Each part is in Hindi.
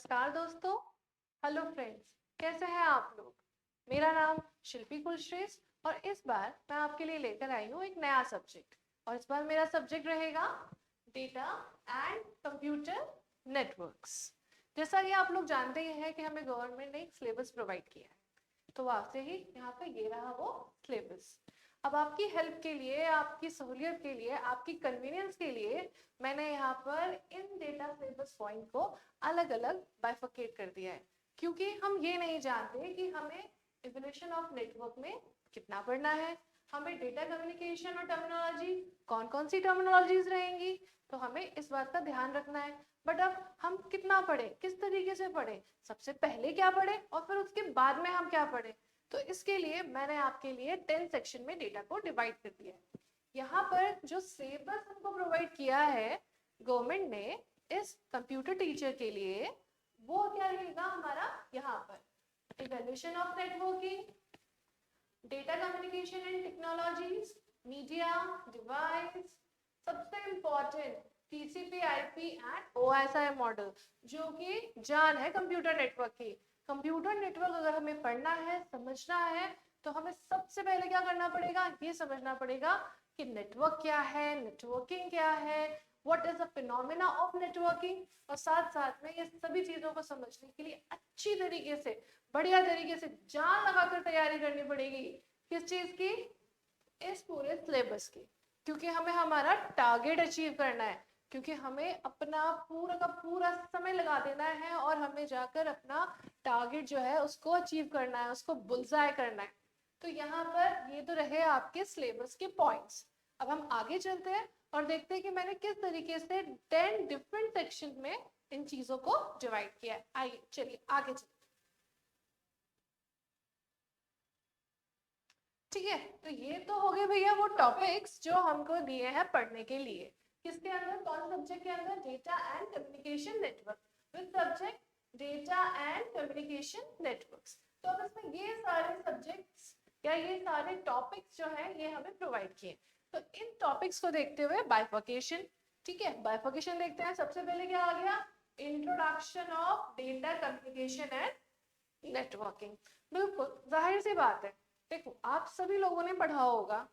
नमस्कार दोस्तों। हेलो फ्रेंड्स, कैसे हैं आप लोग। मेरा नाम शिल्पी कुलश्रेष्ठ और इस बार मैं आपके लिए लेकर आई हूँ एक नया सब्जेक्ट। और इस बार मेरा सब्जेक्ट रहेगा डेटा एंड कंप्यूटर नेटवर्क्स। जैसा कि आप लोग जानते ही हैं कि हमें गवर्नमेंट ने एक सिलेबस प्रोवाइड किया है, तो आपसे ही यहाँ पे ये रहा वो सिलेबस। अब आपकी हेल्प के लिए, आपकी सहूलियत के लिए, आपकी कन्वीनियंस के लिए मैंने यहाँ पर इन डेटा सिलेबस पॉइंट को अलग अलग बाइफरकेट कर दिया है, क्योंकि हम ये नहीं जानते कि हमें इवोल्यूशन ऑफ नेटवर्क में कितना पढ़ना है, हमें डेटा कम्युनिकेशन और टर्मिनोलॉजी कौन कौन सी टर्मिनोलॉजीज रहेंगी, तो हमें इस बात का ध्यान रखना है। बट अब हम कितना पढ़े, किस तरीके से पढ़े, सबसे पहले क्या पढ़े और फिर उसके बाद में हम क्या पढ़े, तो इसके लिए मैंने आपके लिए 10 सेक्शन में डेटा को डिवाइड कर दिया है। यहाँ पर जो सिलेबस हमको प्रोवाइड किया है गवर्नमेंट ने इस कंप्यूटर टीचर के लिए, वो क्या रहेगा हमारा यहाँ पर evolution of networking, data communication and technologies, media device, सबसे important TCP IP and OSI model, जो कि जान है कंप्यूटर नेटवर्क की। कंप्यूटर नेटवर्क अगर हमें पढ़ना है, समझना है, तो हमें सबसे पहले क्या करना पड़ेगा, ये समझना पड़ेगा कि नेटवर्क क्या है, नेटवर्किंग क्या है, what is the phenomena of networking. और साथ साथ में ये सभी चीजों को समझने के लिए अच्छी तरीके से, बढ़िया तरीके से जान लगाकर तैयारी करनी पड़ेगी। किस चीज की, इस पूरे सिलेबस की, क्योंकि हमें हमारा टारगेट अचीव करना है, क्योंकि हमें अपना पूरा का पूरा समय लगा देना है और हमें जाकर अपना टारगेट जो है उसको अचीव करना है, उसको बुलजाय करना है। तो यहाँ पर ये तो रहे आपके सिलेबस के पॉइंट्स। अब हम आगे चलते हैं और देखते हैं कि मैंने किस तरीके से 10 डिफरेंट सेक्शन में इन चीजों को डिवाइड किया है। आइए चलिए आगे चलते। ठीक है, तो ये तो हो गए भैया वो टॉपिक्स जो हमको दिए हैं पढ़ने के लिए। किसके अंदर, कौन सब्जेक्ट के अंदर, data and communication network with subject data and communication networks. तो अब इसमें ये सारे सब्जेक्ट्स या ये सारे टॉपिक्स जो हैं ये हमें प्रोवाइड किए। तो इन टॉपिक्स को देखते हुए बाइफर्केशन, ठीक है, बाइफर्केशन देखते हैं। सबसे पहले क्या आ गया, introduction of data communication and networking. बिल्कुल जाहिर सी बात है, देखो आप सभी लोगों ने पढ़ा होगा,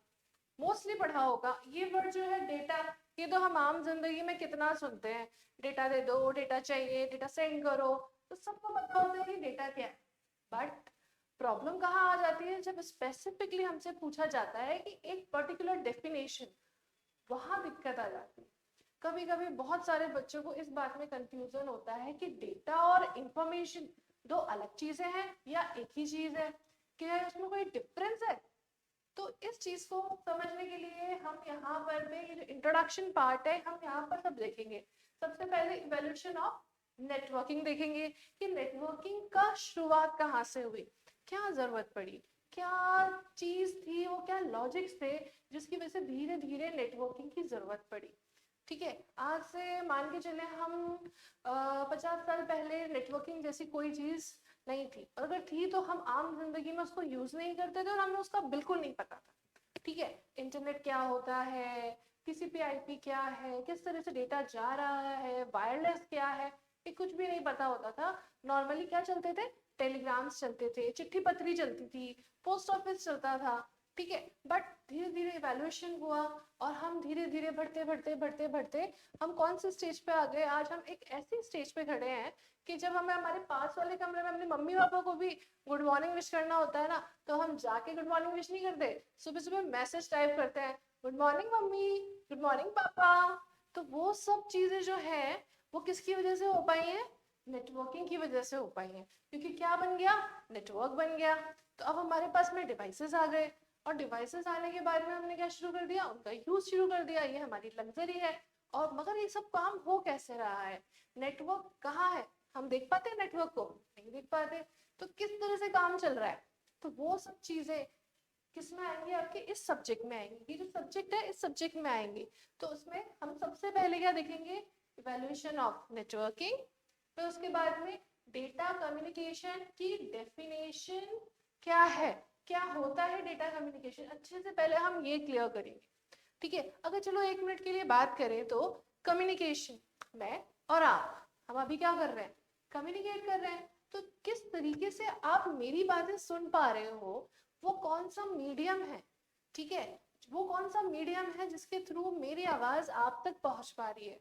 मोस्टली पढ़ा होगा, ये वर्ड जो है डेटा, ये तो हम आम जिंदगी में कितना सुनते हैं, डेटा दे दो, डेटा चाहिए, डेटा सेंड करो, तो सबको पता होता है कि डेटा क्या है। बट प्रॉब्लम कहाँ आ जाती है, जब स्पेसिफिकली हमसे पूछा जाता है कि एक पर्टिकुलर डेफिनेशन, वहां दिक्कत आ जाती है। कभी कभी बहुत सारे बच्चों को इस बात में कंफ्यूजन होता है कि डेटा और इंफॉर्मेशन दो अलग चीजें हैं या एक ही चीज है, क्या उसमें कोई डिफरेंस है। तो इस चीज को समझने के लिए हम यहाँ पर में ये जो इंट्रोडक्शन पार्ट है हम यहाँ पर सब देखेंगे। सबसे पहले इवोल्यूशन ऑफ नेटवर्किंग देखेंगे कि नेटवर्किंग का शुरुआत कहाँ से हुई, क्या जरूरत पड़ी, क्या चीज थी वो, क्या लॉजिक्स थे जिसकी वजह से धीरे धीरे नेटवर्किंग की जरूरत पड़ी। ठीक है, आज से मान के चले हम 50 साल पहले नेटवर्किंग जैसी कोई चीज नहीं थी, और अगर थी तो हम आम जिंदगी में उसको यूज नहीं करते थे और हमें उसका बिल्कुल नहीं पता था। ठीक है, इंटरनेट क्या होता है, टीसीपी आईपी क्या है, किस तरह से डेटा जा रहा है, वायरलेस क्या है, ये कुछ भी नहीं पता होता था। नॉर्मली क्या चलते थे, टेलीग्राम्स चलते थे, चिट्ठी पत्री चलती थी, पोस्ट ऑफिस चलता था। ठीक है, बट धीरे धीरे इवैल्यूएशन हुआ और हम धीरे धीरे बढ़ते बढ़ते बढ़ते बढ़ते हम कौन से स्टेज पे आ गए, आज हम एक ऐसी स्टेज पे खड़े हैं कि जब हमें हमारे पास वाले कमरे में अपने मम्मी पापा को भी गुड मॉर्निंग विश करना होता है ना, तो हम जाके गुड मॉर्निंग विश नहीं करते, सुबह सुबह मैसेज टाइप करते हैं, good morning mummy, good morning पापा। तो वो सब चीजें जो है वो किसकी वजह से हो पाई है, नेटवर्किंग की वजह से हो पाई है, क्योंकि क्या बन गया, नेटवर्क बन गया। तो अब हमारे पास में डिवाइसेस आ गए, और डिवाइसेस आने के बाद में हमने क्या शुरू कर दिया, उनका यूज शुरू कर दिया, ये हमारी लग्जरी है। और मगर ये सब काम हो कैसे रहा है, नेटवर्क कहाँ है, हम देख पाते हैं नेटवर्क को, नहीं देख पाते। तो किस तरह से काम चल रहा है, तो वो सब चीजें किस में आएंगी, आपके इस सब्जेक्ट में आएंगी। ये जो सब्जेक्ट है इस सब्जेक्ट में आएंगी। तो उसमें हम सबसे पहले क्या देखेंगे, इवैल्यूएशन ऑफ नेटवर्किंग, फिर उसके बाद में डेटा कम्युनिकेशन की डेफिनेशन क्या है, क्या होता है डेटा कम्युनिकेशन, अच्छे से पहले हम ये क्लियर करेंगे। ठीक है, अगर चलो 1 मिनट के लिए बात करें तो कम्युनिकेशन, मैं और आप, हम अभी क्या कर रहे हैं, कम्युनिकेट कर रहे हैं। तो किस तरीके से आप मेरी बातें सुन पा रहे हो, वो कौन सा मीडियम है, ठीक है, वो कौन सा मीडियम है जिसके थ्रू मेरी आवाज आप तक पहुंच पा रही है।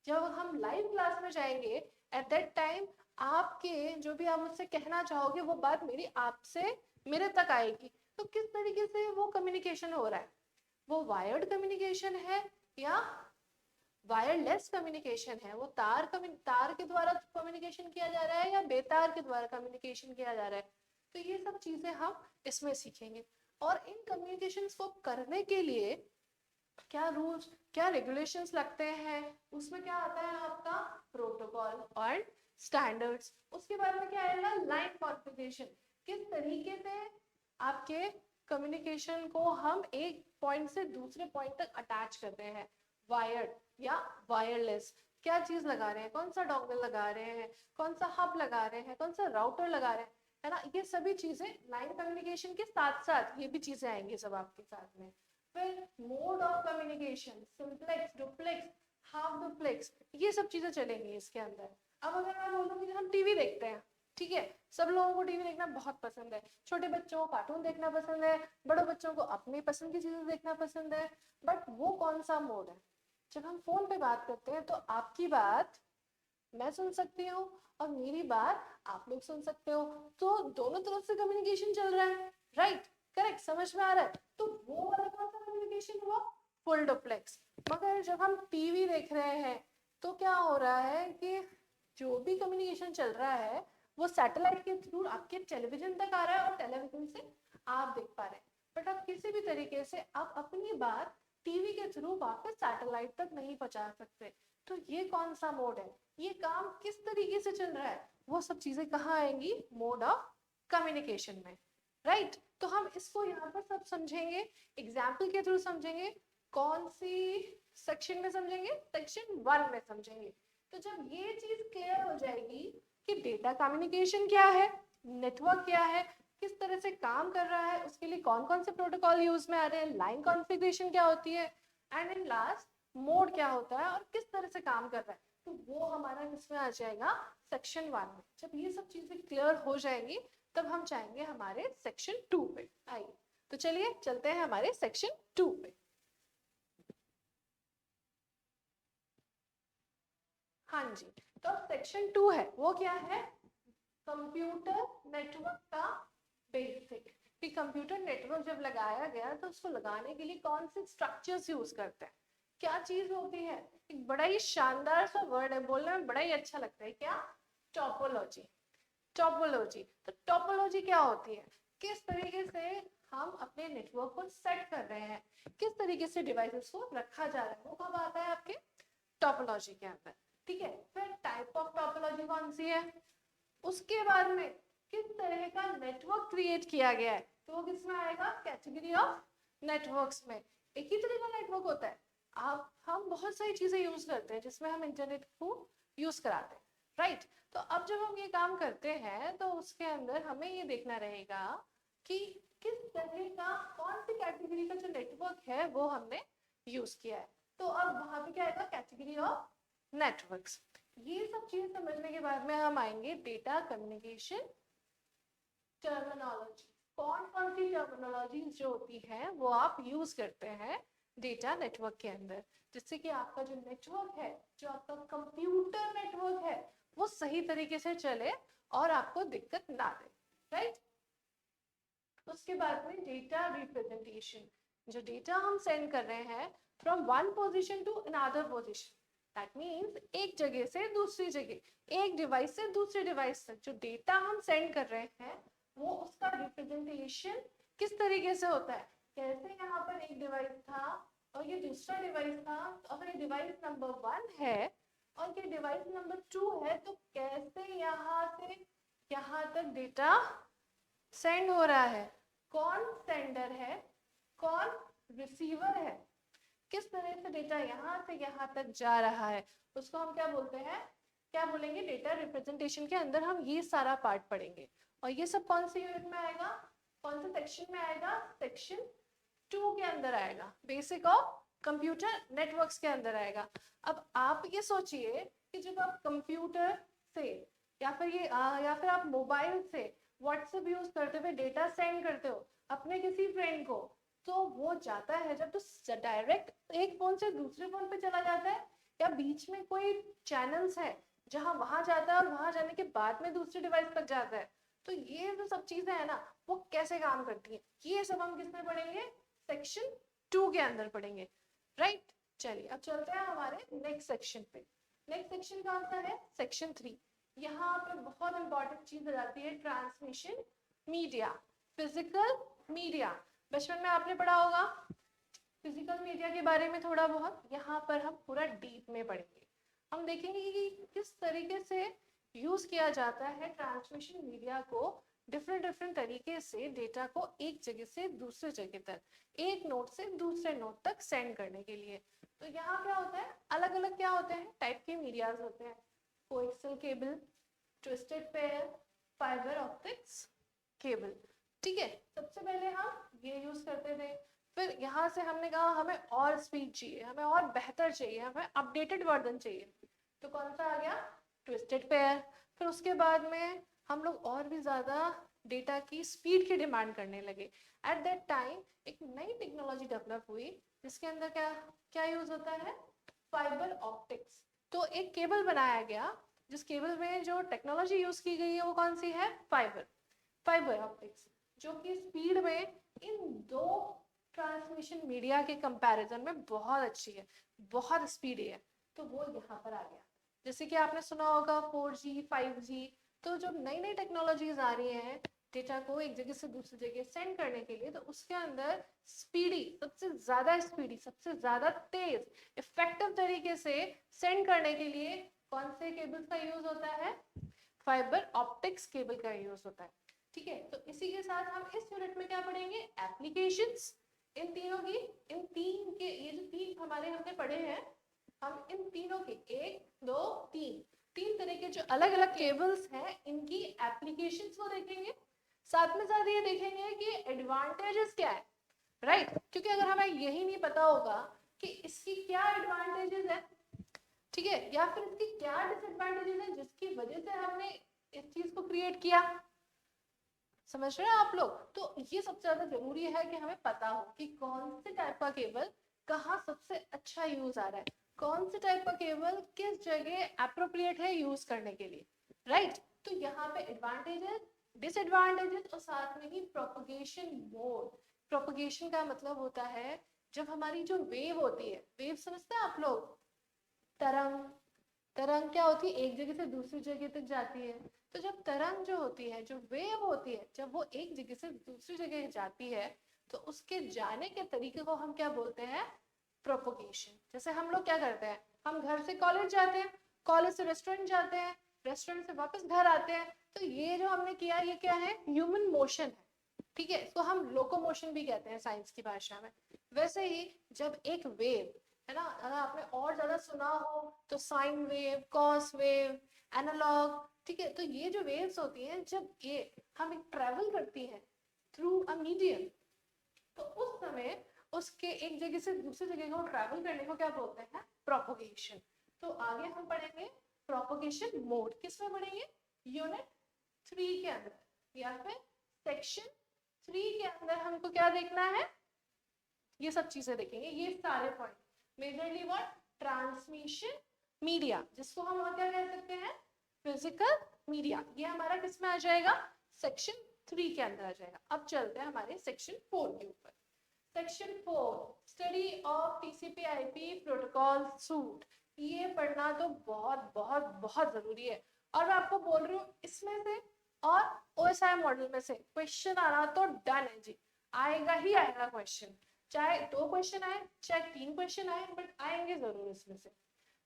जब हम लाइव क्लास में जाएंगे, एट दैट टाइम आपके जो भी आप मुझसे कहना चाहोगे वो बात मेरी आपसे मेरे तक आएगी। तो किस तरीके से वो कम्युनिकेशन हो रहा है, वो वायर्ड कम्युनिकेशन है या वायरलेस कम्युनिकेशन है, वो तार के द्वारा कम्युनिकेशन किया जा रहा है या बेतार के द्वारा कम्युनिकेशन किया जा रहा है। तो ये सब चीजें हम इसमें सीखेंगे। और इन कम्युनिकेशंस को करने के लिए क्या रूल्स, क्या रेगुलेशंस लगते हैं, उसमें क्या आता है आपका प्रोटोकॉल और स्टैंडर्ड्स। उसके बाद में क्या आएगा लाइन कॉन्फ़िगरेशन, किस तरीके से आपके कम्युनिकेशन को हम एक पॉइंट से दूसरे पॉइंट तक अटैच करते हैं, वायर्ड या वायरलेस, क्या चीज लगा रहे हैं, कौन सा डोंगल लगा रहे हैं, कौन सा हब लगा रहे हैं, कौन सा राउटर लगा रहे हैं, है ना। ये सभी चीजें लाइन कम्युनिकेशन के साथ साथ ये भी चीजें आएंगी सब आपके साथ में। फिर mode of communication, simplex, duplex, half duplex, ये सब चीजें चलेंगी इसके अंदर। अब अगर मैं बोलूँ कि हम टीवी देखते हैं, ठीक है, सब लोगों को टीवी देखना बहुत पसंद है, छोटे बच्चों को कार्टून देखना पसंद है, बड़े बच्चों को अपनी पसंद की चीजें देखना पसंद है, बट वो कौन सा मोड है। जब हम फोन पे बात करते हैं तो आपकी बात मैं सुन सकती हूँ और मेरी बात आप लोग सुन सकते हो, तो दोनों तरफ से कम्युनिकेशन चल रहा है, राइट, करेक्ट, समझ में आ रहा है। तो वो वाला कौन सा कम्युनिकेशन हुआ, फुल डुप्लेक्स। मगर जब हम टीवी देख रहे हैं तो क्या हो रहा है कि जो भी कम्युनिकेशन चल रहा है वो सैटेलाइट के थ्रू आपके टेलीविजन तक आ रहा है और टेलीविजन से आप देख पा रहे हैं, बट आप किसी भी तरीके से आप अपनी बात टीवी के थ्रू वापस सैटेलाइट तक नहीं पहुंचा सकते। तो ये कौन सा मोड है, ये काम किस तरीके से चल रहा है, वो सब चीजें कहाँ आएंगी, मोड ऑफ कम्युनिकेशन में, राइट। तो हम इसको यहाँ पर सब समझेंगे, एग्जाम्पल के थ्रू समझेंगे। कौन सी सेक्शन में समझेंगे, सेक्शन 1 में समझेंगे। तो जब ये चीज क्लियर हो जाएगी कि डेटा कम्युनिकेशन क्या है, नेटवर्क क्या है, किस तरह से काम कर रहा है, उसके लिए कौन कौन से प्रोटोकॉल यूज में आ रहे हैं, लाइन कॉन्फ़िगरेशन क्या होती है, एंड इन लास्ट मोड क्या होता है और किस तरह से काम कर रहा है, तो वो हमारा किसमें आ जाएगा, सेक्शन 1 में। जब ये सब चीजें क्लियर हो जाएंगी तब हम जाएंगे हमारे सेक्शन 2 पे। आइए तो चलिए चलते हैं हमारे सेक्शन 2 पे। हाँ जी, तो सेक्शन 2 है वो क्या है, कंप्यूटर नेटवर्क का बेसिक। कि कंप्यूटर नेटवर्क जब लगाया गया तो उसको लगाने के लिए कौन से स्ट्रक्चर्स यूज करते हैं, क्या चीज होती है, एक बड़ा ही शानदार सा वर्ड है, बोलने में बड़ा ही अच्छा लगता है, क्या, टोपोलॉजी। टोपोलॉजी, तो टोपोलॉजी क्या होती है, किस तरीके से हम अपने नेटवर्क को सेट कर रहे हैं, किस तरीके से डिवाइसेस को रखा जा रहा है, वो कब आता है आपके टोपोलॉजी के अंदर, ठीक है। फिर टाइप ऑफ टोपोलॉजी कौन सी है, उसके बाद में किस तरह का नेटवर्क क्रिएट किया गया है, तो वो किसमें आएगा, कैटेगरी ऑफ नेटवर्क्स में। एक ही तरह का नेटवर्क होता है, आप हम बहुत सारी चीजें यूज करते हैं जिसमें हम इंटरनेट को यूज कराते हैं, राइट। तो अब जब हम ये काम करते हैं तो उसके अंदर हमें ये देखना रहेगा कि किस तरह का, कौन सी कैटेगरी का जो नेटवर्क है वो हमने यूज किया है। तो अब वहां पे क्या आएगा, कैटेगरी ऑफ नेटवर्क्स। ये सब चीज समझने के बाद में हम आएंगे डेटा कम्युनिकेशन टर्मिनोलॉजी। कौन कौन सी टर्मिनोलॉजी जो होती है वो आप यूज करते हैं डेटा नेटवर्क के अंदर, जिससे कि आपका जो नेटवर्क है, जो आपका कंप्यूटर नेटवर्क है, वो सही तरीके से चले और आपको दिक्कत ना दे, राइट। उसके बाद में डेटा रिप्रेजेंटेशन, जो डेटा हम सेंड कर रहे हैं from one position to another position, that means एक जगह से दूसरी जगह, एक डिवाइस से दूसरे डिवाइस तक जो डेटा हम सेंड कर रहे हैं वो उसका रिप्रेजेंटेशन किस तरीके से होता है, कैसे यहाँ पर एक डिवाइस था और ये दूसरा डिवाइस था, तो अगर ये डिवाइस नंबर 1 है और ये डिवाइस नंबर 2 है तो कैसे यहाँ से यहाँ तक डेटा सेंड हो रहा है, कौन सेंडर है, कौन रिसीवर है, किस तरह से डेटा यहाँ से यहाँ तक जा रहा है, उसको हम क्या बोलते हैं, क्या बोलेंगे, डेटा रिप्रेजेंटेशन के अंदर हम ये सारा पार्ट पढ़ेंगे। और ये सब कौन से यूनिट में आएगा, कौन से सेक्शन में आएगा, सेक्शन 2 के अंदर आएगा, बेसिक ऑफ कंप्यूटर नेटवर्क्स के अंदर आएगा। अब आप ये सोचिए कि जब आप कंप्यूटर से या फिर या फिर आप मोबाइल से व्हाट्सएप यूज करते हुए डेटा सेंड करते हो अपने किसी फ्रेंड को, तो वो जाता है जब तो डायरेक्ट एक फोन से दूसरे फोन पे चला जाता है, या बीच में कोई चैनल्स है जहां वहां जाता है और वहां जाने के बाद में दूसरे डिवाइस तक जाता है। तो ये जो सब चीजें है ना, वो कैसे काम करती हैं, ये सब हम किसमें पढ़ेंगे, सेक्शन 2 के अंदर पढ़ेंगे, राइट। चलिए अब चलते हैं हमारे नेक्स्ट सेक्शन पे। नेक्स्ट सेक्शन कौन सा है, सेक्शन 3। यहाँ पे बहुत इंपॉर्टेंट चीज आ जाती है, ट्रांसमिशन मीडिया, फिजिकल मीडिया। बचपन में आपने पढ़ा होगा फिजिकल मीडिया के बारे में थोड़ा बहुत, यहाँ पर हम पूरा डीप में पढ़ेंगे। हम देखेंगे कि किस तरीके से यूज किया जाता है ट्रांसमिशन मीडिया को, डिफरेंट डिफरेंट तरीके से डेटा को एक जगह से दूसरे जगह तक, एक नोड से दूसरे नोड तक सेंड करने के लिए। तो यहाँ क्या होता है, अलग अलग क्या होते हैं, टाइप के मीडियाज होते हैं, coaxial cable, twisted pair, fibre optics cable. ठीक है, सबसे पहले हम ये यूज करते थे, फिर यहाँ से हमने कहा हमें और स्पीड चाहिए, हमें और बेहतर चाहिए, हमें अपडेटेड वर्जन चाहिए, तो कौन सा आ गया, ट्विस्टेड पेयर। फिर उसके बाद में हम लोग और भी ज़्यादा डेटा की स्पीड की डिमांड करने लगे। एट दैट टाइम एक नई टेक्नोलॉजी डेवलप हुई जिसके अंदर क्या क्या यूज होता है, फाइबर ऑप्टिक्स। तो एक केबल बनाया गया जिस केबल में जो टेक्नोलॉजी यूज की गई है वो कौन सी है, फाइबर ऑप्टिक्स, जो कि स्पीड में इन दो ट्रांसमिशन मीडिया के कंपैरिजन में बहुत अच्छी है, बहुत स्पीडी है। तो वो यहाँ पर आ गया। जैसे कि आपने सुना होगा 4G 5G, तो जब नई नई टेक्नोलॉजीज आ रही हैं डेटा को एक जगह से दूसरी जगह सेंड करने के लिए, तो उसके अंदर स्पीडी, सबसे ज्यादा तेज इफेक्टिव तरीके से सेंड करने के लिए कौन से केबल्स का यूज होता है, फाइबर ऑप्टिक्स केबल का यूज होता है। ठीक है, तो इसी के साथ हम इस यूनिट में क्या पढ़ेंगे, एप्लीकेशंस। इन तीनों की, इन तीन के ये जो तीन हमारे हमने पढ़े हैं, हम इन तीनों के 1 2 3 तरह के जो अलग अलग केबल्स हैं इनकी एप्लीकेशंस को देखेंगे। साथ में साथ ये देखेंगे कि एडवांटेजेस क्या है, राइट। क्योंकि अगर हमें यही नहीं पता होगा कि इसकी क्या एडवांटेजेस है, ठीक है, या फिर इसकी क्या डिसएडवांटेजेस है जिसकी वजह से हमने इस चीज को क्रिएट किया, समझ रहे हैं आप लोग। तो ये सबसे ज्यादा जरूरी है कि हमें पता हो कि कौन से टाइप का केबल कहाँ सबसे अच्छा यूज आ रहा है, कौन से टाइप का केबल किस जगह एप्रोप्रिएट है यूज करने के लिए, राइट। तो यहाँ पे एडवांटेजेस, डिसएडवांटेजेस और साथ में ही प्रोपगेशन मोड। प्रोपगेशन का मतलब होता है जब हमारी जो वेव होती है, वेव समझते हैं आप लोग, तरंग, तरंग क्या होती है, एक जगह से दूसरी जगह तक जाती है। तो जब तरंग जो होती है, जो वेव होती है, जब वो एक जगह से दूसरी जगह जाती है, तो उसके जाने के तरीके को हम क्या बोलते हैं, प्रोपोगेशन। जैसे हम लोग क्या करते हैं, हम घर से कॉलेज जाते हैं, कॉलेज से रेस्टोरेंट जाते हैं, रेस्टोरेंट से वापस घर आते हैं, तो ये जो हमने किया ये क्या है, ह्यूमन मोशन है। ठीक है, इसको हम लोकोमोशन भी कहते हैं साइंस की भाषा में। वैसे ही जब एक वेव है ना, अगर आपने और ज्यादा सुना हो तो sine wave, cos wave, analogue, ठीक है, तो ये जो वेव्स होती हैं जब ये हम एक ट्रेवल करती हैं थ्रू अ मीडियम, तो उस समय उसके एक जगह से दूसरी जगह को ट्रैवल करने को क्या बोलते हैं, प्रोपोगेशन। तो आगे हम पढ़ेंगे प्रोपोगेशन मोड, किसमें पढ़ेंगे, यूनिट 3 के अंदर, या फिर सेक्शन 3 के अंदर हमको क्या देखना है, ये सब चीजें देखेंगे, ये सारे point majorly what, transmission media, जिसको हम और क्या कह सकते हैं, फिजिकल मीडिया, ये हमारा किसमें आ जाएगा, सेक्शन 3 के अंदर आ जाएगा। अब चलते हैं हमारे सेक्शन 4 के ऊपर। Section 4, study of टीसीपी/आईपी protocol suit. ये पढ़ना तो बहुत बहुत बहुत जरूरी है, और मैं आपको बोल रही हूँ इसमें से और ओएसआई मॉडल में से क्वेश्चन आना तो डन है जी, आएगा ही आएगा क्वेश्चन, चाहे 2 क्वेश्चन आए चाहे 3 क्वेश्चन आए, बट आएंगे जरूर इसमें से।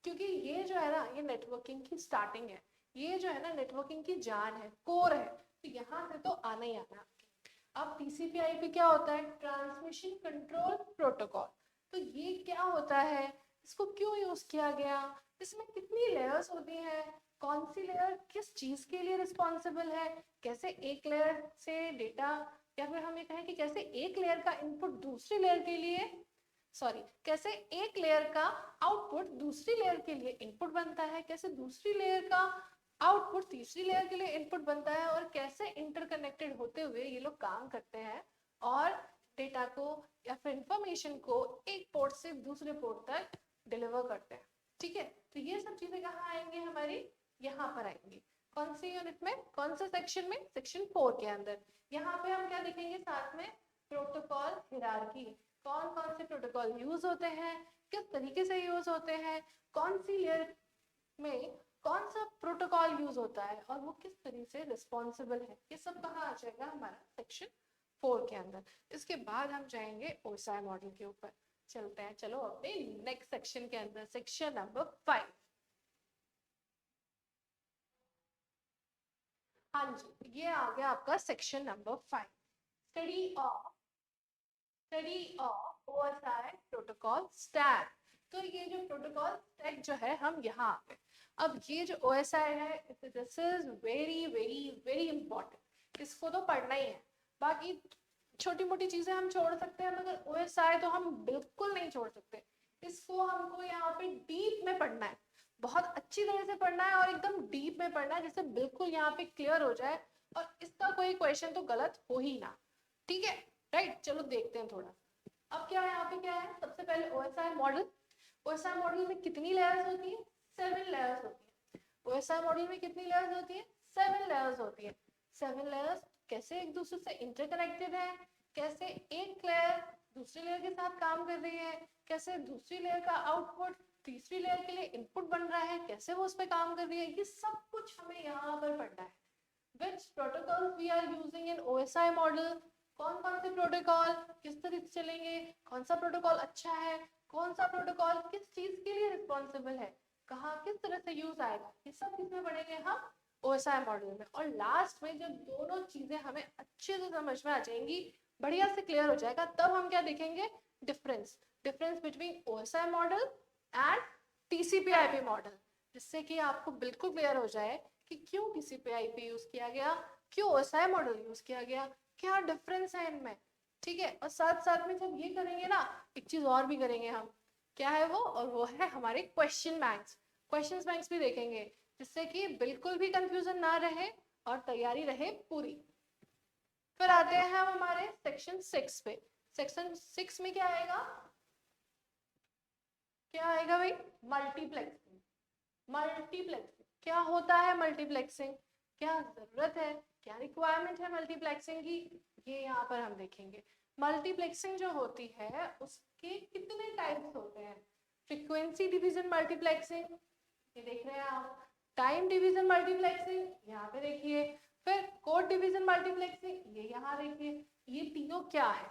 क्योंकि ये जो है ना, ये नेटवर्किंग की स्टार्टिंग है, ये जो है ना नेटवर्किंग की जान है, कोर है, तो यहाँ से तो आना ही आना। अब टीसीपी/आईपी क्या होता है, ट्रांसमिशन कंट्रोल प्रोटोकॉल। तो ये क्या होता है, इसको क्यों यूज किया गया, इसमें कितनी लेयर्स होती हैं, कौन सी लेयर किस चीज के लिए रिस्पॉन्सिबल है, कैसे एक लेयर से डेटा, या फिर हम ये कहें कि कैसे एक लेयर का इनपुट दूसरी लेयर के लिए, कैसे एक लेयर का आउटपुट दूसरी लेयर के लिए इनपुट बनता है, कैसे दूसरी लेयर का आउटपुट तीसरी लेयर के लिए इनपुट बनता है, और कैसे इंटरकनेक्टेड होते हुए ये लोग काम करते हैं और डेटा को या फिर इंफॉर्मेशन को एक पोर्ट से दूसरे पोर्ट तक डिलीवर करते हैं। ठीक है, तो ये सब चीजें कहाँ आएंगी हमारी, यहाँ पर आएंगी। कौन सी यूनिट में, कौन सा सेक्शन में, सेक्शन 4 के अंदर। यहाँ पे हम क्या देखेंगे साथ में, प्रोटोकॉल हिरार्की, कौन कौन से प्रोटोकॉल यूज होते हैं, किस तरीके से यूज होते हैं, कौन सी लेयर में कौन सा प्रोटोकॉल यूज होता है और वो किस तरीके से रिस्पॉन्सिबल है, ये सब कहाँ आ जाएगा हमारा सेक्शन 4 के अंदर। इसके बाद हम जाएंगे OSI मॉडल के ऊपर। चलते हैं, चलो अपने नेक्स्ट सेक्शन के अंदर, सेक्शन नंबर 5। हाँ जी, ये आ गया आपका section number 5, study of OSI protocol stack. तो ये जो प्रोटोकॉल स्टैक जो है, हम यहाँ आ गए। अब ये जो OSI है, this is very very very important, इसको तो पढ़ना ही है। बाकी छोटी मोटी चीजें हम छोड़ सकते हैं, मगर OSI तो हम बिल्कुल नहीं छोड़ सकते। इसको हमको यहाँ पे डीप में पढ़ना है, बहुत अच्छी तरह से पढ़ना है और एकदम डीप में पढ़ना है, जिससे बिल्कुल यहाँ पे क्लियर हो जाए और इसका कोई क्वेश्चन तो गलत हो ही ना। ठीक है, राइट, चलो देखते हैं थोड़ा। अब क्या है यहाँ पे, क्या है, सबसे पहले OSI मॉडल। OSI मॉडल में कितनी लेयर्स होती है, 7 लेयर्स होती है। OSI मॉडल में कितनी लेयर्स होती है, 7 लेयर्स होती है। 7 लेयर्स कैसे एक दूसरे से इंटरकनेक्टेड है, कैसे एक लेयर दूसरी लेयर के साथ काम कर रही है, कैसे दूसरी लेयर का आउटपुट तीसरी लेयर के लिए इनपुट बन रहा है, कैसे वो उस पर काम कर रही है, ये सब कुछ हमें यहाँ पर पढ़ना है। Which protocols we are using in OSI model, कौन कौन से प्रोटोकॉल किस तरह से चलेंगे, कौन सा प्रोटोकॉल अच्छा है, कौन सा प्रोटोकॉल किस चीज के लिए रिस्पॉन्सिबल है, कहाँ किस तरह से यूज आएगा, ये सब किसमें पढ़ेंगे हम, OSI मॉडल में। और लास्ट में जब दोनों चीजें हमें अच्छे से समझ में आ जाएंगी, बढ़िया से क्लियर हो जाएगा, तब हम क्या देखेंगे, difference between OSI model and TCP/IP model, जिससे कि आपको बिल्कुल क्लियर हो जाए कि क्यों TCP/IP यूज किया गया, क्यों OSI मॉडल यूज किया गया, क्या डिफरेंस है इनमें। ठीक है, और साथ साथ में जब ये करेंगे ना, एक चीज और भी करेंगे हम, क्या है वो, और वो है हमारे क्वेश्चन बैंक्स भी देखेंगे, जिससे कि बिल्कुल भी कंफ्यूजन ना रहे और तैयारी रहे पूरी। फिर आते हैं हम हमारे सेक्शन 6 पे। सेक्शन 6 में क्या आएगा, क्या आएगा भाई, मल्टीप्लेक्सिंग। क्या होता है मल्टीप्लेक्सिंग, क्या जरूरत है, क्या रिक्वायरमेंट है मल्टीप्लेक्सिंग की, ये यहाँ पर हम देखेंगे। मल्टीप्लेक्सिंग जो होती है उसके कितने टाइप्स होते हैं, फ्रीक्वेंसी डिवीजन मल्टीप्लेक्सिंग, ये देख रहे हैं आप, टाइम डिवीजन मल्टीप्लेक्सिंग, यहाँ पे देखिए, फिर कोड डिवीजन मल्टीप्लेक्सिंग, ये यहाँ देखिए। ये तीनों क्या है,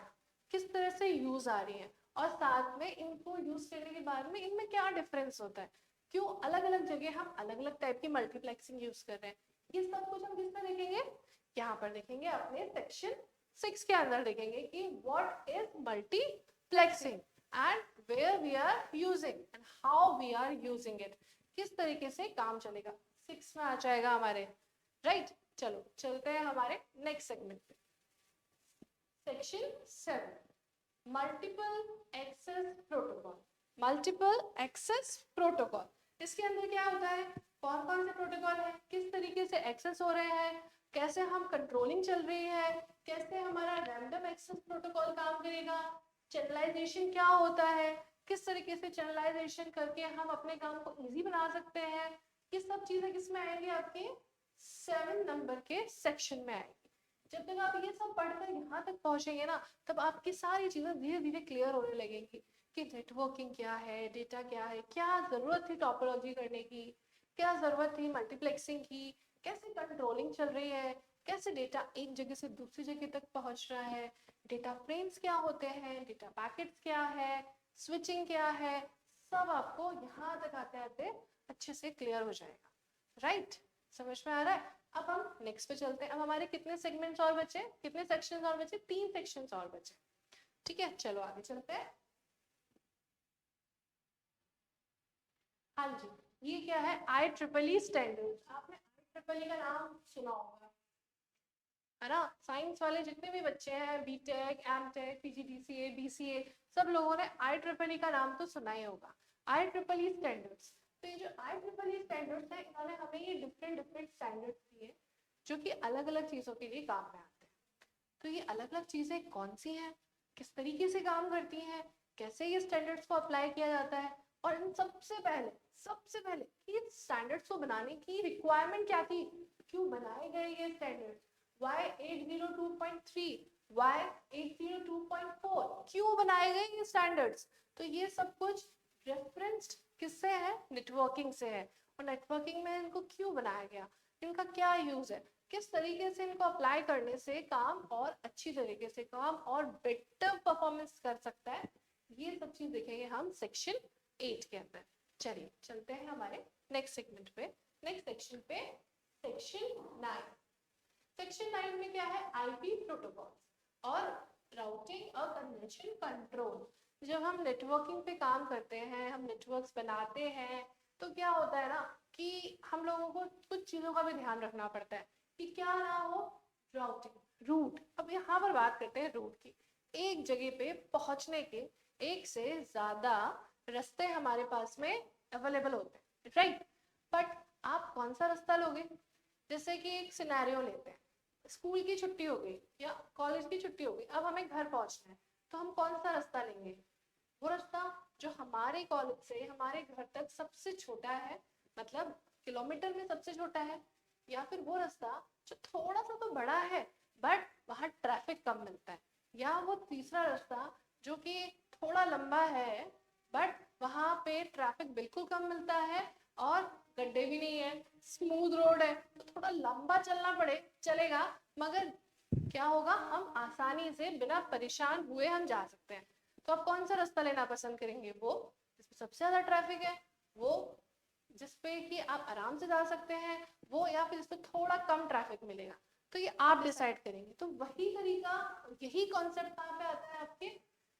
किस तरह से यूज आ रही है, और साथ में इनको यूज करने के बाद में इनमें क्या डिफरेंस होता है, क्यों अलग अलग जगह हम अलग अलग टाइप की मल्टीप्लेक्सिंग यूज कर रहे हैं, ये सब कुछ हम किसमें देखेंगे, यहाँ पर देखेंगे, अपने सेक्शन 6 के अंदर देखेंगे कि what is multiplexing and where we are using and how we are using it, किस तरीके से काम चलेगा, 6 में आ जाएगा हमारे, राइट। चलो चलते हैं हमारे नेक्स्ट सेगमेंट पे, सेक्शन 7, मल्टीपल एक्सेस प्रोटोकॉल। इसके अंदर क्या होता है, कौन कौन से प्रोटोकॉल है, किस तरीके से एक्सेस हो रहे हैं, कैसे हम कंट्रोलिंग चल रही है, कैसे हमारा रैंडम एक्सेस प्रोटोकॉल काम करेगा, चैनलाइजेशन क्या होता है, किस तरीके से चैनलाइजेशन करके हम अपने काम को इजी बना सकते हैं, ये सब चीजें किसमें आएंगी, आपके 7 नंबर के सेक्शन में आएगी। जब तक आप ये सब पढ़कर यहाँ तक पहुंचेंगे ना, तब आपकी सारी चीजें धीरे धीरे क्लियर होने लगेंगी कि नेटवर्किंग क्या है, डेटा क्या है, क्या जरूरत थी टोपोलॉजी करने की, क्या जरूरत थी मल्टीप्लेक्सिंग की, कैसे कंट्रोलिंग चल रही है, कैसे डेटा एक जगह से दूसरी जगह तक पहुंच रहा है, डेटा फ्रेम्स क्या होते हैं, डेटा पैकेट्स क्या है, स्विचिंग क्या है, सब आपको यहाँ तक आते आते अच्छे से क्लियर हो जाएगा, राइट। समझ में आ रहा है। अब हम नेक्स्ट पे चलते हैं। अब हमारे कितने सेगमेंट्स और बचे, कितने सेक्शंस और बचे, 3 सेक्शंस और बचे। ठीक है, चलो आगे चलते हैं। हाँ जी, ये क्या है, IEEE स्टैंडर्ड। आपने IEEE का नाम सुना होगा, है ना। साइंस वाले जितने भी बच्चे हैं, बीटेक, एमटेक, PGDCA, BCA, सब लोगों ने IEEE का नाम तो सुना ही होगा। IEEE स्टैंडर्ड्स तो ये जो IEEE स्टैंडर्ड्स हैं, इन्होंने हमें ये डिफरेंट स्टैंडर्ड्स दिए जो कि अलग अलग चीज़ों के लिए काम में आते हैं। तो ये अलग अलग चीज़ें कौन सी हैं, किस तरीके से काम करती हैं, कैसे ये स्टैंडर्ड्स को अप्लाई किया जाता है, और इन सबसे पहले कि स्टैंडर्ड्स को बनाने की रिक्वायरमेंट क्या थी, क्यों बनाए गए ये स्टैंडर्ड्स, वाई 802.3, वाई 802.4, क्यों बनाए गए ये स्टैंडर्ड्स। तो ये सब कुछ रेफरेंस्ड किससे है, नेटवर्किंग से है, और नेटवर्किंग में इनको क्यों बनाया गया, इनका क्या यूज है, किस तरीके से इनको अप्लाई करने से काम और अच्छी तरीके से काम और बेटर परफॉर्मेंस कर सकता है, ये सब चीज देखेंगे हम सेक्शन 8 के अंदर। चलिए चलते हैं हमारे नेक्स्ट सेगमेंट पे, नेक्स्ट सेक्शन पे, सेक्शन 9। सेक्शन 9 में क्या है, आईपी प्रोटोकॉल और राउटिंग और कंजेशन कंट्रोल। जब हम नेटवर्किंग पे काम करते हैं, हम नेटवर्क्स बनाते हैं, तो क्या होता है ना कि हम लोगों को कुछ चीज़ों का भी ध्यान रखना पड़ता है कि क्या ना हो, राउटिंग, रूट। अब यहाँ पर बात करते हैं रूट की। एक जगह पे पहुंचने के एक से ज़्यादा रास्ते हमारे पास में अवेलेबल होते हैं, राइट। बट आप कौन सा रास्ता लोगे, जैसे कि एक सिनेरियो लेते हैं, स्कूल की छुट्टी हो गई या कॉलेज की छुट्टी हो गई, अब हमें घर पहुंचना है, तो हम कौन सा रास्ता लेंगे, वो रास्ता जो हमारे कॉलेज से हमारे घर तक सबसे छोटा है, मतलब किलोमीटर में सबसे छोटा है, या फिर वो रास्ता जो थोड़ा सा तो बड़ा है बट वहाँ ट्रैफिक कम मिलता है, या वो तीसरा रास्ता जो कि थोड़ा लंबा है बट वहाँ पे ट्रैफिक बिल्कुल कम मिलता है और गड्ढे भी नहीं है, स्मूथ रोड है, तो थोड़ा लंबा चलना पड़े चलेगा, मगर क्या होगा, हम आसानी से बिना परेशान हुए हम जा सकते हैं। तो आप कौन सा रास्ता लेना पसंद करेंगे, वो जिसमें सबसे ज्यादा ट्रैफिक है, वो जिसपे कि आप आराम से जा सकते हैं, वो या फिर जिसपे थोड़ा कम ट्रैफिक मिलेगा, तो ये आप डिसाइड करेंगे। तो वही तरीका, यही कॉन्सेप्ट कहाँ पे आता है, आपके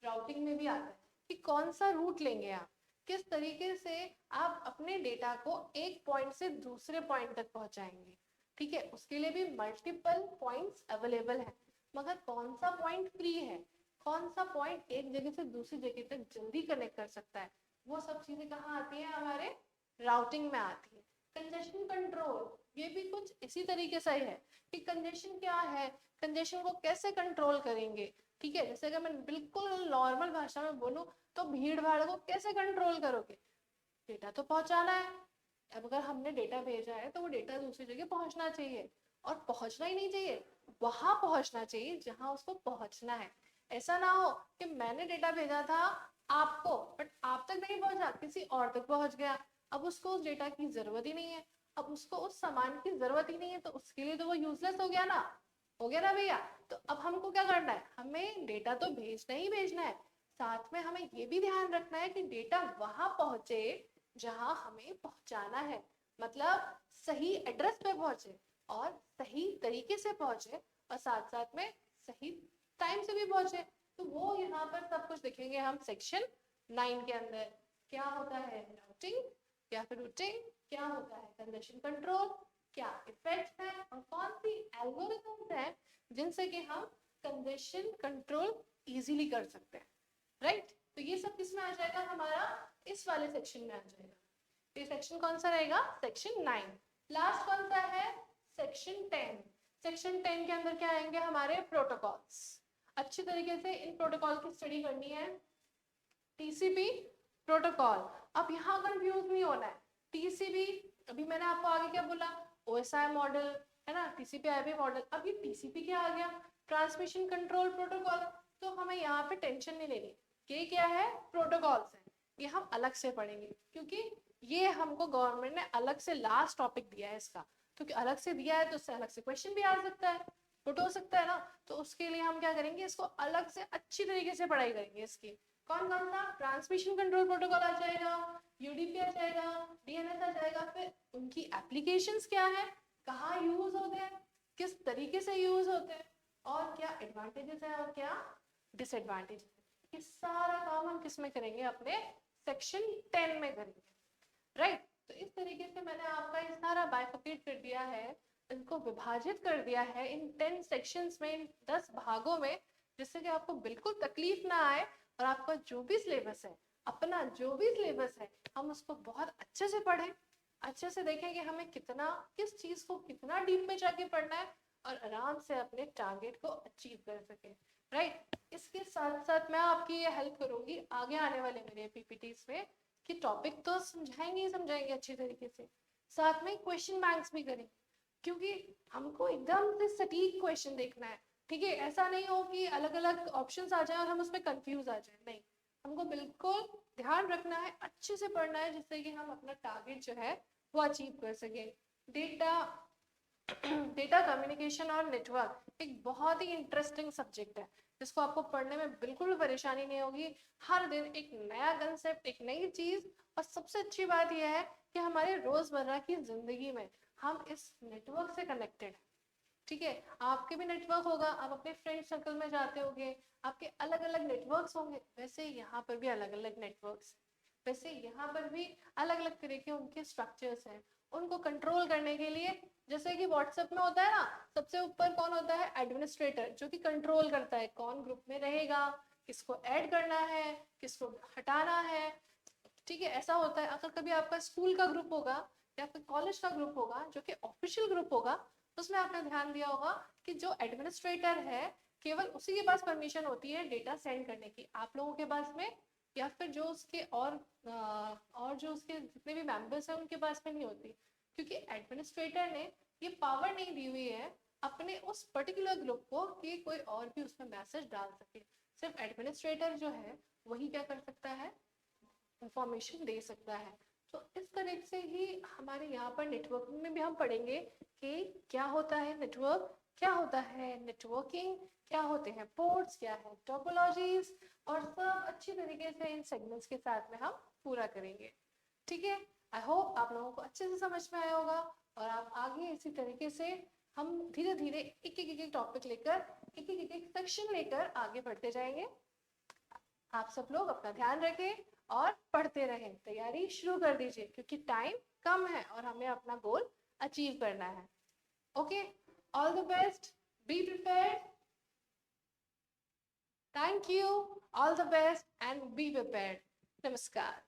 राउटिंग में भी आता है कि कौन सा रूट लेंगे आप, किस तरीके से आप अपने डेटा को एक पॉइंट से दूसरे पॉइंट तक पहुंचाएंगे, ठीक है। उसके लिए भी मल्टीपल पॉइंट्स अवेलेबल है, मगर कौन सा पॉइंट फ्री है, कौन सा पॉइंट एक जगह से दूसरी जगह तक जल्दी कनेक्ट कर सकता है, वो सब चीजें कहाँ आती है, हमारे राउटिंग में आती है। कंजेशन कंट्रोल, ये भी कुछ इसी तरीके से है कि कंजेशन क्या है, कंजेशन को कैसे कंट्रोल करेंगे, ठीक है। जैसे अगर मैं बिल्कुल नॉर्मल भाषा में बोलूं, तो भीड़ भाड़ को कैसे कंट्रोल करोगे, डेटा तो पहुंचाना है। अब अगर हमने डेटा भेजा है तो वो डेटा दूसरी जगह पहुंचना चाहिए, और पहुंचना ही नहीं चाहिए, वहां पहुंचना चाहिए जहां उसको पहुंचना है। ऐसा ना हो कि मैंने डेटा भेजा था आपको बट आप तक नहीं पहुंचा, किसी और तक पहुंच गया, अब उसको उस डेटा की जरूरत ही नहीं है, अब उसको उस सामान की जरूरत ही नहीं है, तो उसके लिए तो वो यूजलेस हो गया ना, हो गया ना भैया। तो अब हमको क्या करना है, हमें डेटा तो भेजना ही भेजना है, साथ में हमें ये भी ध्यान रखना है कि डेटा वहां पहुंचे जहां हमें पहुंचाना है, मतलब सही एड्रेस पे पहुंचे और सही तरीके से पहुंचे, और साथ साथ में सही टाइम से भी पहुंचे। तो वो यहाँ पर सब कुछ देखेंगे हम सेक्शन 9 के अंदर। क्या होता है राउटिंग या फिर रूटिंग, क्या होता है कंजेशन कंट्रोल, क्या इफेक्ट है, और कौन सी एल्गोरिथम्स है जिनसे कि हम कंजेशन कंट्रोल इजीली कर सकते हैं, राइट। तो ये सब किसमें आ जाएगा, हमारा इस वाले सेक्शन में आ जाएगा। तो ये सेक्शन कौन सा रहेगा, सेक्शन 9। लास्ट कौन सा है, सेक्शन 10। सेक्शन 10 के अंदर क्या आएंगे, हमारे प्रोटोकॉल्स। अच्छी तरीके से इन प्रोटोकॉल की स्टडी करनी है। टीसीपी प्रोटोकॉल, अब यहाँ कंफ्यूज नहीं होना है। टीसीपी, अभी मैंने आपको आगे क्या बोला, ओएसआई मॉडल है ना, टीसीपी आईपी मॉडल। अब ये टीसीपी क्या आ गया, ट्रांसमिशन कंट्रोल प्रोटोकॉल। तो हमें यहाँ पे टेंशन नहीं लेनी, ये क्या है, प्रोटोकॉल्स है, ये हम अलग से पढ़ेंगे, क्योंकि ये हमको गवर्नमेंट ने अलग से लास्ट टॉपिक दिया है इसका, क्योंकि अलग से दिया है तो उससे अलग से क्वेश्चन भी आ सकता है, पुट हो सकता है ना। तो उसके लिए हम क्या करेंगे, इसको अलग से अच्छी तरीके से पढ़ाई करेंगे। इसकी कौन कौन सा, ट्रांसमिशन कंट्रोल प्रोटोकॉल आ जाएगा, यूडीपी आ जाएगा, डीएनएस आ जाएगा, फिर उनकी एप्लीकेशंस क्या है, कहाँ यूज होते हैं, किस तरीके से यूज होते हैं, और क्या एडवांटेजेस है और क्या डिसएडवांटेजेस है। ये सारा काम हम किस में करेंगे, अपने सेक्शन 10 में करेंगे, राइट। तो इस तरीके से मैंने आपका ये सारा बाइफरकेट कर दिया है, इनको विभाजित कर दिया है इन 10 सेक्शंस में, इन 10 भागों में, जिससे कि आपको बिल्कुल तकलीफ ना आए और आपका जो भी सिलेबस है अपना जो भी सिलेबस है हम उसको बहुत अच्छे से पढ़ें, अच्छे से देखें कि हमें कितना, किस चीज को कितना डीप में जाके पढ़ना है और आराम से अपने टारगेट को अचीव कर सके, राइट। इसके साथ साथ मैं आपकी ये हेल्प करूंगी आगे आने वाले मेरे पीपीटीज में कि टॉपिक तो समझाएंगे ही समझाएंगे अच्छी तरीके से, साथ में क्वेश्चन बैंक्स भी करेंगे, क्योंकि हमको एकदम से सटीक क्वेश्चन देखना है, ठीक है। ऐसा नहीं हो कि अलग अलग ऑप्शंस आ जाए और हम उसमें कंफ्यूज आ जाए, नहीं, हमको बिल्कुल ध्यान रखना है, अच्छे से पढ़ना है, जिससे कि हम अपना टारगेट जो है वो अचीव कर सकें। डेटा डेटा कम्युनिकेशन और नेटवर्क एक बहुत ही इंटरेस्टिंग सब्जेक्ट है, जिसको आपको पढ़ने में बिल्कुल परेशानी नहीं होगी। हर दिन एक नया कंसेप्ट, एक नई चीज, और सबसे अच्छी बात यह है कि हमारे रोजमर्रा की जिंदगी में हम इस नेटवर्क से कनेक्टेड हैं, ठीक है। आपके भी नेटवर्क होगा, आप अपने फ्रेंड सर्कल में जाते होंगे, आपके अलग अलग नेटवर्क्स होंगे, वैसे यहाँ पर भी अलग अलग नेटवर्क्स, वैसे यहाँ पर भी अलग अलग तरह के उनके स्ट्रक्चर्स हैं। उनको कंट्रोल करने के लिए, जैसे कि व्हाट्सएप में होता है ना, सबसे ऊपर कौन होता है, एडमिनिस्ट्रेटर, जो कि कंट्रोल करता है कौन ग्रुप में रहेगा, किसको ऐड करना है, किसको हटाना है, ठीक है। ऐसा होता है। अगर कभी आपका स्कूल का ग्रुप होगा या फिर कॉलेज का ग्रुप होगा जो कि ऑफिशियल ग्रुप होगा, उसमें आपने ध्यान दिया होगा कि जो एडमिनिस्ट्रेटर है केवल उसी के पास परमिशन होती है डेटा सेंड करने की, आप लोगों के पास में या फिर जो उसके और जो उसके जितने भी मेंबर्स हैं उनके पास में नहीं होती, क्योंकि एडमिनिस्ट्रेटर ने ये पावर नहीं दी हुई है अपने उस पर्टिकुलर ग्रुप को कि कोई और भी उसमें मैसेज डाल सके। सिर्फ एडमिनिस्ट्रेटर जो है वही क्या कर सकता है, इंफॉर्मेशन दे सकता है। तो इस तरह से ही हमारे यहाँ पर नेटवर्किंग में भी हम पढ़ेंगे कि क्या होता है नेटवर्क, क्या होता है नेटवर्किंग, क्या होते हैं पोर्ट्स, क्या है टोपोलॉजीज, और सब अच्छी तरीके से इन सेगमेंट्स के साथ में हम पूरा करेंगे, ठीक है। आई होप आप लोगों को अच्छे से समझ में आया होगा, और आप आगे इसी तरीके से हम धीरे धीरे एक एक टॉपिक लेकर, एक एक सेक्शन लेकर आगे बढ़ते जाएंगे। आप सब लोग अपना ध्यान रखें और पढ़ते रहें, तैयारी शुरू कर दीजिए, क्योंकि टाइम कम है और हमें अपना गोल अचीव करना है। Okay, all the best, be prepared, thank you, all the best and be prepared. नमस्कार।